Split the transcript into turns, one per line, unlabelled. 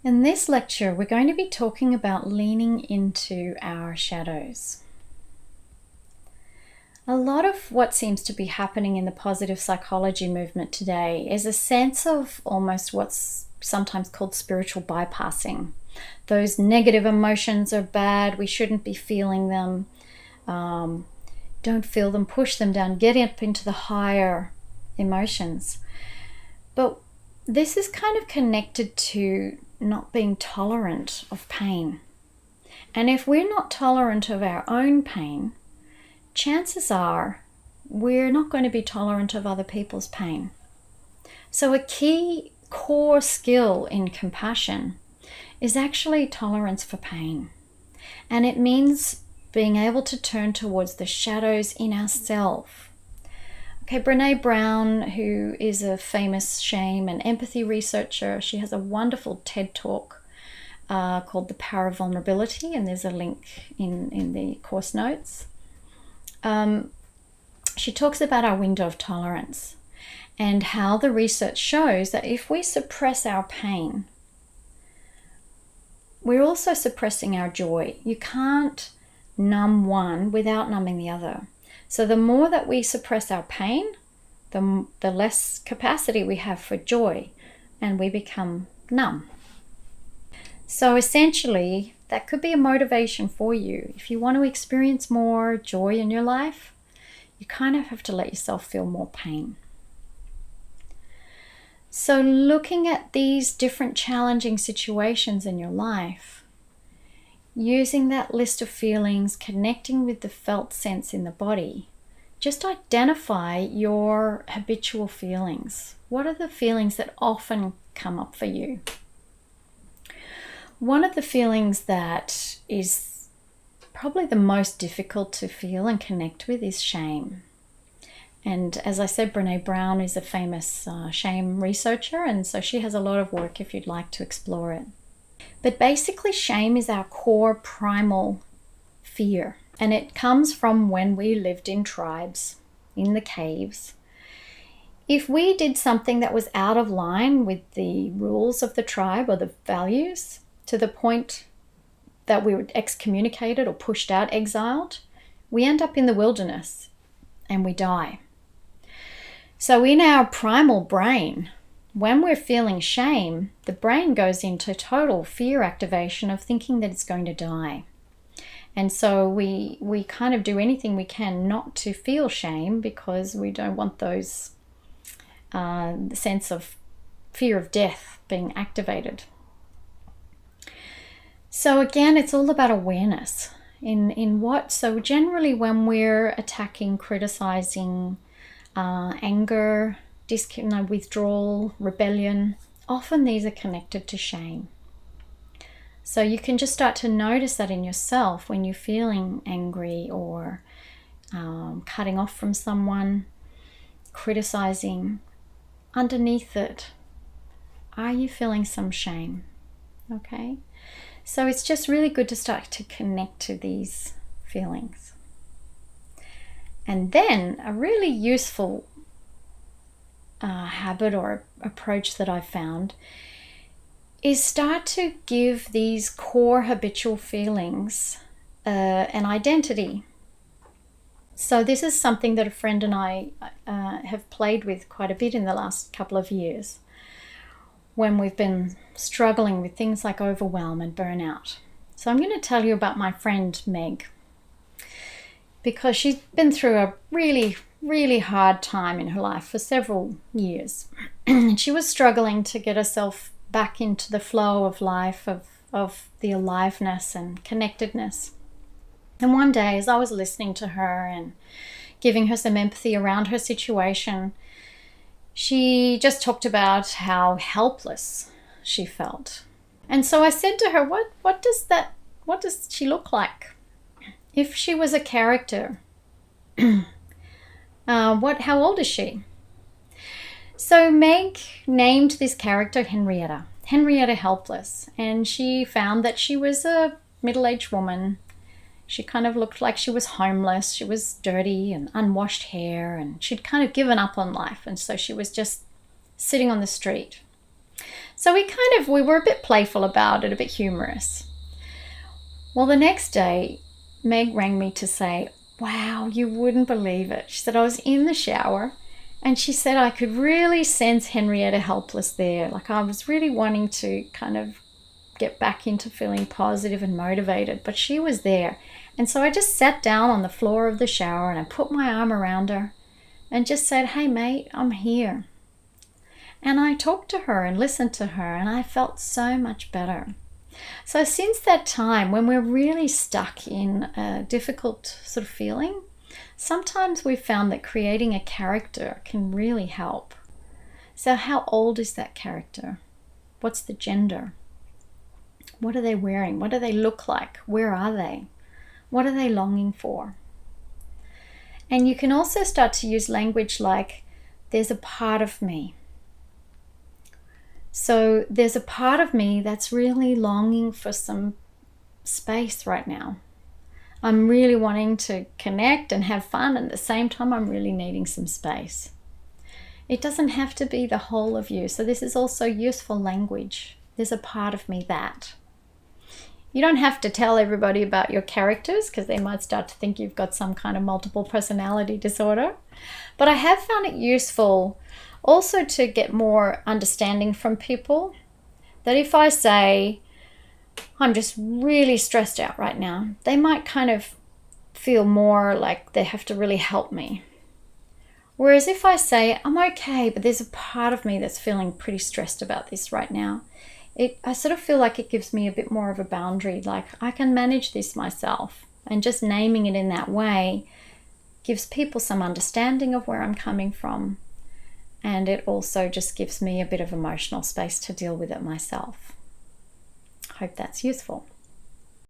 In this lecture, we're going to be talking about leaning into our shadows. A lot of what seems to be happening in the positive psychology movement today is a sense of almost what's sometimes called spiritual bypassing. Those negative emotions are bad, we shouldn't be feeling them. Don't feel them, push them down, get up into the higher emotions. But this is kind of connected to not being tolerant of pain. And if we're not tolerant of our own pain, chances are we're not going to be tolerant of other people's pain. So a key core skill in compassion is actually tolerance for pain. And it means being able to turn towards the shadows in ourselves. Okay, Brené Brown, who is a famous shame and empathy researcher, she has a wonderful TED Talk called The Power of Vulnerability, and there's a link in the course notes. She talks about our window of tolerance and how the research shows that if we suppress our pain, we're also suppressing our joy. You can't numb one without numbing the other. So the more that we suppress our pain, the less capacity we have for joy, and we become numb. So essentially, that could be a motivation for you. If you want to experience more joy in your life, you kind of have to let yourself feel more pain. So looking at these different challenging situations in your life, using that list of feelings, connecting with the felt sense in the body, just identify your habitual feelings. What are the feelings that often come up for you? One of the feelings that is probably the most difficult to feel and connect with is shame. And as I said, Brené Brown is a famous shame researcher, and so she has a lot of work if you'd like to explore it. But basically, shame is our core primal fear, and it comes from when we lived in tribes, in the caves. If we did something that was out of line with the rules of the tribe or the values, to the point that we were excommunicated or pushed out, exiled, we end up in the wilderness and we die. So in our primal brain, when we're feeling shame, the brain goes into total fear activation of thinking that it's going to die. And so we kind of do anything we can not to feel shame because we don't want those sense of fear of death being activated. So again, it's all about awareness. So generally when we're attacking, criticizing, anger, withdrawal, rebellion, often these are connected to shame. So you can just start to notice that in yourself when you're feeling angry or cutting off from someone, criticizing. Underneath it, are you feeling some shame? Okay, so it's just really good to start to connect to these feelings. And then a really useful habit or approach that I've found is start to give these core habitual feelings an identity. So this is something that a friend and I have played with quite a bit in the last couple of years when we've been struggling with things like overwhelm and burnout. So I'm going to tell you about my friend Meg, because she's been through a really, really hard time in her life for several years. And she was struggling to get herself back into the flow of life, of the aliveness and connectedness. And one day, as I was listening to her and giving her some empathy around her situation, she just talked about how helpless she felt. And so I said to her, what does she look like? If she was a character, how old is she? So Meg named this character Henrietta Helpless, and she found that she was a middle-aged woman. She kind of looked like she was homeless. She was dirty and unwashed hair, and she'd kind of given up on life, and so she was just sitting on the street. So we were a bit playful about it, a bit humorous. Well, the next day, Meg rang me to say, wow, you wouldn't believe it. She said, I was in the shower and she said I could really sense Henrietta helpless there. Like I was really wanting to kind of get back into feeling positive and motivated, but she was there. And so I just sat down on the floor of the shower and I put my arm around her and just said, hey mate, I'm here. And I talked to her and listened to her and I felt so much better. So since that time, when we're really stuck in a difficult sort of feeling, sometimes we've found that creating a character can really help. So how old is that character? What's the gender? What are they wearing? What do they look like? Where are they? What are they longing for? And you can also start to use language like, there's a part of me. So there's a part of me that's really longing for some space right now. I'm really wanting to connect and have fun, and at the same time I'm really needing some space. It doesn't have to be the whole of you. So this is also useful language. There's a part of me that. You don't have to tell everybody about your characters because they might start to think you've got some kind of multiple personality disorder. But I have found it useful also to get more understanding from people, that if I say, I'm just really stressed out right now, they might kind of feel more like they have to really help me. Whereas if I say, I'm okay, but there's a part of me that's feeling pretty stressed about this right now, I sort of feel like it gives me a bit more of a boundary, like I can manage this myself. And just naming it in that way gives people some understanding of where I'm coming from. And it also just gives me a bit of emotional space to deal with it myself. Hope that's useful.